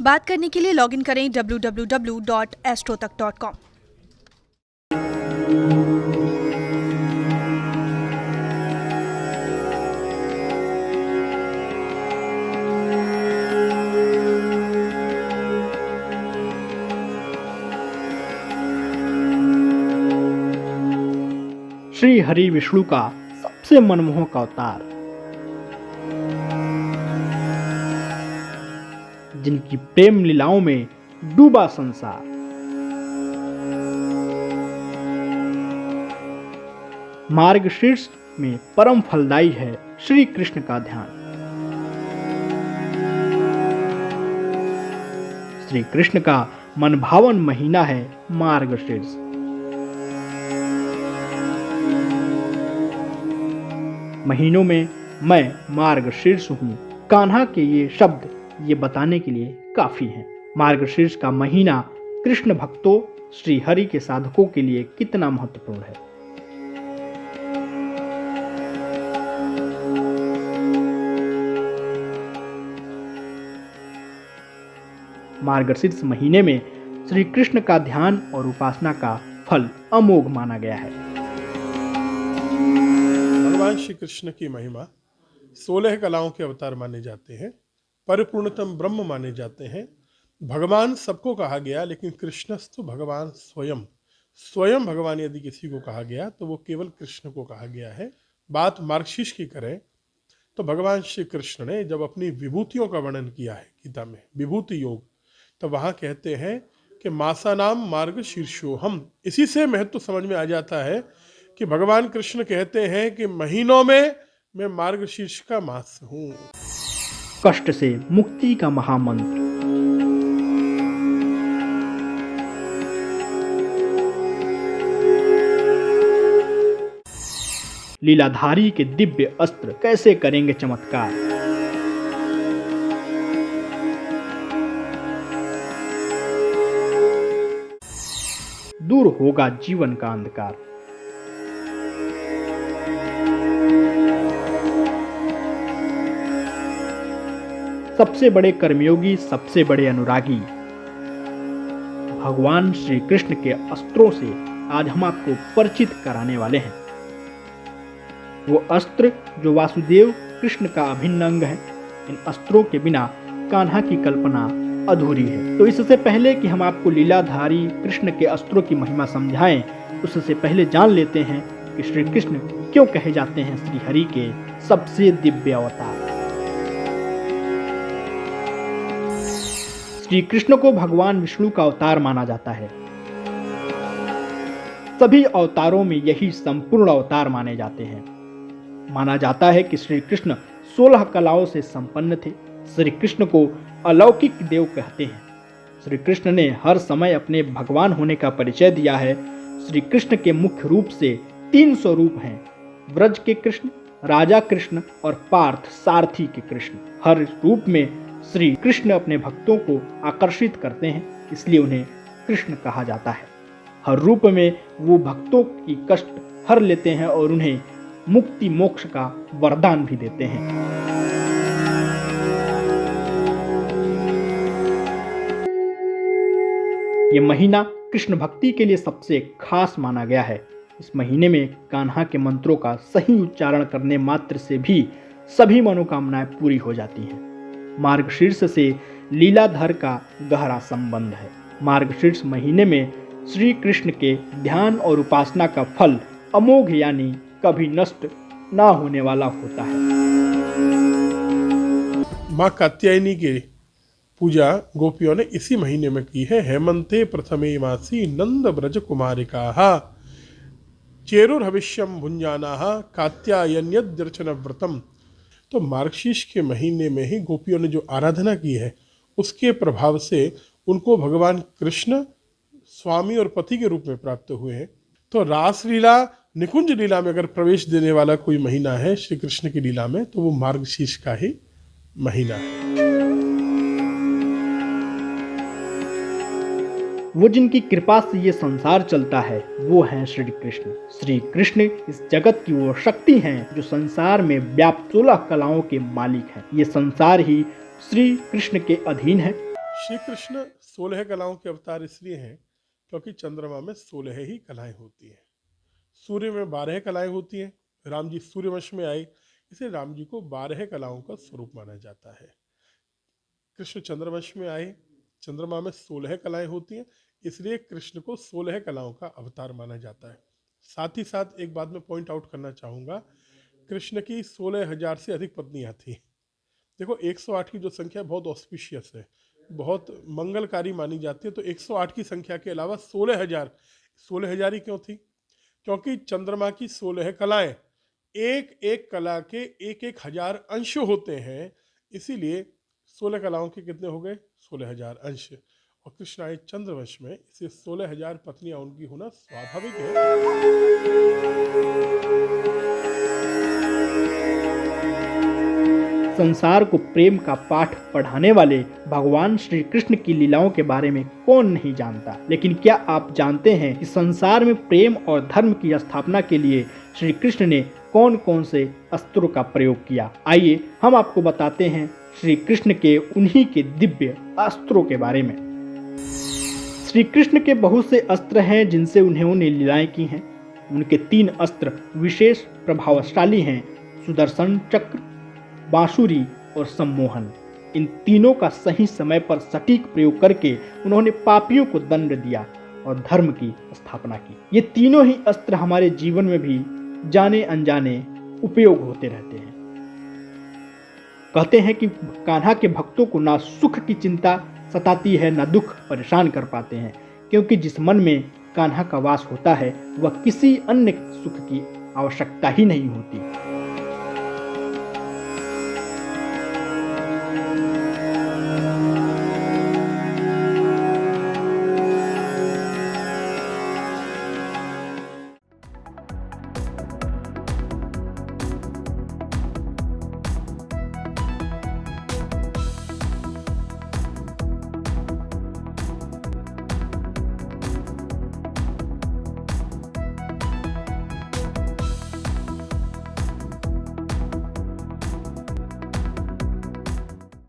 बात करने के लिए लॉगिन करें www.astrotak.com। श्री हरि विष्णु का सबसे मनमोहक अवतार, जिनकी प्रेम लीलाओं में डूबा संसार। मार्गशीर्ष में परम फलदायी है श्री कृष्ण का ध्यान। श्री कृष्ण का मनभावन महीना है मार्गशीर्ष। महीनों में मैं मार्गशीर्ष हूँ, कान्हा के ये शब्द ये बताने के लिए काफी हैं। मार्गशीर्ष का महीना कृष्ण भक्तों, श्री हरि के साधकों के लिए कितना महत्वपूर्ण है। मार्गशीर्ष महीने में श्री कृष्ण का ध्यान और उपासना का फल अमोघ माना गया है। भगवान श्री कृष्ण की महिमा 16 कलाओं के अवतार माने जाते हैं, परिपूर्णतम ब्रह्म माने जाते हैं। भगवान सबको कहा गया, लेकिन कृष्णस्तु भगवान स्वयं। स्वयं भगवान यदि किसी को कहा गया तो वो केवल कृष्ण को कहा गया है। बात मार्गशीर्ष की करें तो भगवान श्री कृष्ण ने जब अपनी विभूतियों का वर्णन किया है गीता में, विभूति योग, तो वहाँ कहते हैं कि मासानाम मार्गशीर्षोहम। इसी से महत्व समझ में आ जाता है कि भगवान कृष्ण कहते हैं कि महीनों में मैं मार्गशीर्ष का मास हूँ। कष्ट से मुक्ति का महामंत्र। लीलाधारी के दिव्य अस्त्र कैसे करेंगे चमत्कार। दूर होगा जीवन का अंधकार। सबसे बड़े कर्मयोगी, सबसे बड़े अनुरागी भगवान श्री कृष्ण के अस्त्रों से आज हम आपको परिचित कराने वाले हैं। वो अस्त्र जो वासुदेव कृष्ण का अभिन्न अंग है। इन अस्त्रों के बिना कान्हा की कल्पना अधूरी है। तो इससे पहले कि हम आपको लीलाधारी कृष्ण के अस्त्रों की महिमा समझाएं, उससे पहले जान लेते हैं कि श्री कृष्ण क्यों कहे जाते हैं श्री हरि के सबसे दिव्य अवतार। श्री कृष्ण को भगवान विष्णु का अवतार माना जाता है। सभी अवतारों में यही संपूर्ण अवतार माने जाते हैं। माना जाता है कि श्री कृष्ण 16 कलाओं से संपन्न थे। श्री कृष्ण को अलौकिक देव कहते हैं। श्री कृष्ण ने हर समय अपने भगवान होने का परिचय दिया है। श्री कृष्ण के मुख्य रूप से 3 स्वरूप हैं: व्रज के कृष्ण, राजा कृष्ण और पार्थ सारथी के कृष्ण। हर रूप में श्री कृष्ण अपने भक्तों को आकर्षित करते हैं, इसलिए उन्हें कृष्ण कहा जाता है। हर रूप में वो भक्तों की कष्ट हर लेते हैं और उन्हें मुक्ति मोक्ष का वरदान भी देते हैं। ये महीना कृष्ण भक्ति के लिए सबसे खास माना गया है। इस महीने में कान्हा के मंत्रों का सही उच्चारण करने मात्र से भी सभी मनोकामनाएं पूरी हो जाती हैं। मार्गशीर्ष से लीलाधर का गहरा संबंध है। मार्गशीर्ष महीने में श्री कृष्ण के ध्यान और उपासना का फल अमोघ यानी कभी नष्ट ना होने वाला होता है। माँ कात्यायनी की पूजा गोपियों ने इसी महीने में की है। हेमंते प्रथमे मासी नंद ब्रज कुमारिका चेरुर्हविष्यम भुंजाना कात्यायन्यदर्शन व्रतम। तो मार्गशीर्ष के महीने में ही गोपियों ने जो आराधना की है, उसके प्रभाव से उनको भगवान कृष्ण स्वामी और पति के रूप में प्राप्त हुए हैं। तो रासलीला निकुंज लीला में अगर प्रवेश देने वाला कोई महीना है श्री कृष्ण की लीला में, तो वो मार्गशीर्ष का ही महीना है। वो जिनकी कृपा से ये संसार चलता है वो हैं श्री कृष्ण। श्री कृष्ण इस जगत की वो शक्ति हैं जो संसार में व्याप्त 16 कलाओं के मालिक हैं। ये संसार ही श्री कृष्ण के अधीन है। श्री कृष्ण 16 कलाओं के अवतार इसलिए हैं क्योंकि चंद्रमा में 16 ही कलाएं होती हैं। सूर्य में 12 कलाएं होती हैं। राम जी सूर्यवंश में आए, इसलिए राम जी को 12 कलाओं का स्वरूप माना जाता है। कृष्ण चंद्रवंश में आए, चंद्रमा में 16 कलाएं होती हैं, इसलिए कृष्ण को 16 कलाओं का अवतार माना जाता है। साथ ही साथ एक बात मैं पॉइंट आउट करना चाहूँगा, कृष्ण की 16,000 से अधिक पत्नियां थी। देखो 108 की जो संख्या बहुत ऑस्पिशियस है, बहुत मंगलकारी मानी जाती है, तो 108 की संख्या के अलावा 16,000 ही क्यों थी? क्योंकि चंद्रमा की 16 कलाएं, एक एक कला के एक एक हजार अंश होते हैं, इसीलिए 16 कलाओं के कितने हो गए? 16,000 अंश। और कृष्ण आए चंद्रवंश में, इसे 16,000 पत्नियां उनकी होना स्वाभाविक है। संसार को प्रेम का पाठ पढ़ाने वाले भगवान श्री कृष्ण की लीलाओं के बारे में कौन नहीं जानता, लेकिन क्या आप जानते हैं कि संसार में प्रेम और धर्म की स्थापना के लिए श्री कृष्ण ने कौन कौन से अस्त्रों का प्रयोग किया? आइए हम आपको बताते हैं श्री कृष्ण के उन्हीं के दिव्य अस्त्रों के बारे में। श्री कृष्ण के बहुत से अस्त्र हैं जिनसे उन्होंने लीलाएं की हैं। उनके 3 अस्त्र विशेष प्रभावशाली हैं: सुदर्शन चक्र, बांसुरी और सम्मोहन। इन तीनों का सही समय पर सटीक प्रयोग करके उन्होंने पापियों को दंड दिया और धर्म की स्थापना की। ये तीनों ही अस्त्र हमारे जीवन में भी जाने अनजाने उपयोग होते रहते हैं। कहते हैं कि कान्हा के भक्तों को ना सुख की चिंता सताती है, ना दुख परेशान कर पाते हैं, क्योंकि जिस मन में कान्हा का वास होता है वह किसी अन्य सुख की आवश्यकता ही नहीं होती।